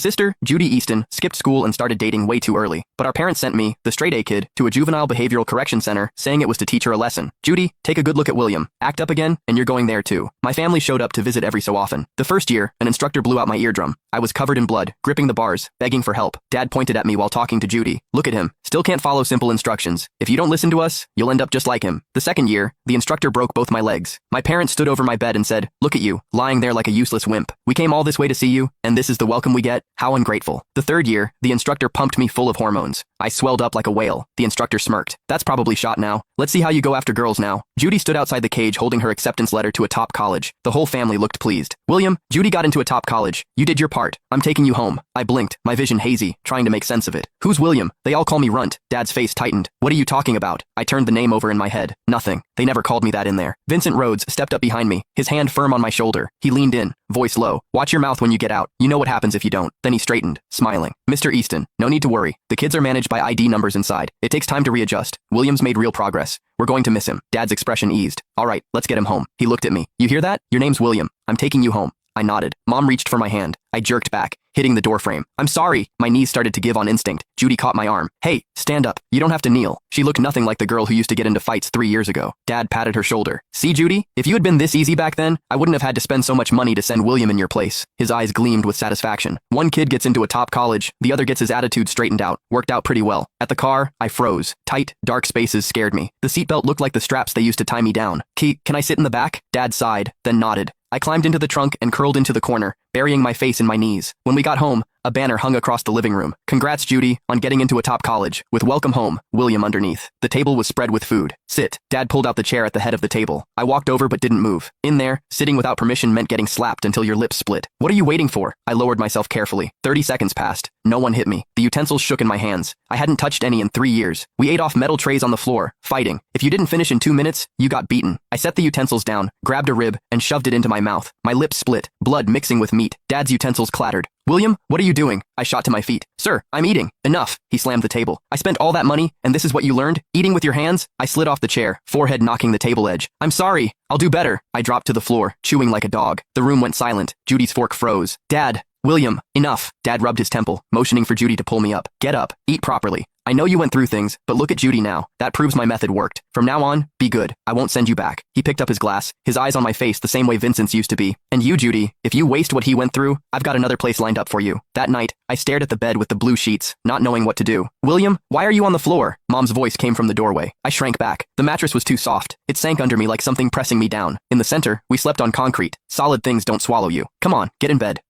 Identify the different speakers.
Speaker 1: Sister, Judy Easton, skipped school and started dating way too early, but our parents sent me, the straight A kid, to a juvenile behavioral correction center, saying it was to teach her a lesson. Judy, take a good look at William. Act up again, and you're going there too. My family showed up to visit every so often. The first year, an instructor blew out my eardrum. I was covered in blood, gripping the bars, begging for help. Dad pointed at me while talking to Judy. Look at him. Still can't follow simple instructions. If you don't listen to us, you'll end up just like him. The second year, the instructor broke both my legs. My parents stood over my bed and said, look at you, lying there like a useless wimp. We came all this way to see you, and this is the welcome we get? How ungrateful. The third year, the instructor pumped me full of hormones. I swelled up like a whale. The instructor smirked. That's probably shot now. Let's see how you go after girls now. Judy stood outside the cage holding her acceptance letter to a top college. The whole family looked pleased. William, Judy got into a top college. You did your part. I'm taking you home. I blinked, my vision hazy, trying to make sense of it. Who's William? They all call me Runt. Dad's face tightened. What are you talking about? I turned the name over in my head. Nothing. They never called me that in there. Vincent Rhodes stepped up behind me, his hand firm on my shoulder. He leaned in, voice low. Watch your mouth when you get out. You know what happens if you don't. Then he straightened, smiling. Mr. Easton, no need to worry. The kids are managed by ID numbers inside. It takes time to readjust. William's made real progress. We're going to miss him. Dad's expression eased. All right, let's get him home. He looked at me. You hear that? Your name's William. I'm taking you home. I nodded. Mom reached for my hand. I jerked back, hitting the doorframe. I'm sorry. My knees started to give on instinct. Judy caught my arm. Hey, stand up. You don't have to kneel. She looked nothing like the girl who used to get into fights 3 years ago. Dad patted her shoulder. See, Judy? If you had been this easy back then, I wouldn't have had to spend so much money to send William in your place. His eyes gleamed with satisfaction. One kid gets into a top college, the other gets his attitude straightened out. Worked out pretty well. At the car, I froze. Tight, dark spaces scared me. The seatbelt looked like the straps they used to tie me down. Can I sit in the back? Dad sighed, then nodded. I climbed into the trunk and curled into the corner, burying my face in my knees. When we got home, a banner hung across the living room. Congrats, Judy, on getting into a top college, with welcome home, William underneath. The table was spread with food. Sit. Dad pulled out the chair at the head of the table. I walked over but didn't move. In there, sitting without permission meant getting slapped until your lips split. What are you waiting for? I lowered myself carefully. 30 seconds passed. No one hit me. The utensils shook in my hands. I hadn't touched any in 3 years. We ate off metal trays on the floor, fighting. If you didn't finish in 2 minutes, you got beaten. I set the utensils down, grabbed a rib, and shoved it into my mouth. My lips split, blood mixing with meat. Dad's utensils clattered. William, what are you doing? I shot to my feet. Sir, I'm eating. Enough. He slammed the table. I spent all that money, and this is what you learned? Eating with your hands? I slid off the chair, forehead knocking the table edge. I'm sorry. I'll do better. I dropped to the floor, chewing like a dog. The room went silent. Judy's fork froze. Dad. William, enough. Dad rubbed his temple, motioning for Judy to pull me up. Get up. Eat properly. I know you went through things, but look at Judy now. That proves my method worked. From now on, be good. I won't send you back. He picked up his glass, his eyes on my face the same way Vincent's used to be. And you, Judy, if you waste what he went through, I've got another place lined up for you. That night, I stared at the bed with the blue sheets, not knowing what to do. William, why are you on the floor? Mom's voice came from the doorway. I shrank back. The mattress was too soft. It sank under me like something pressing me down. In the center, we slept on concrete. Solid things don't swallow you. Come on, get in bed.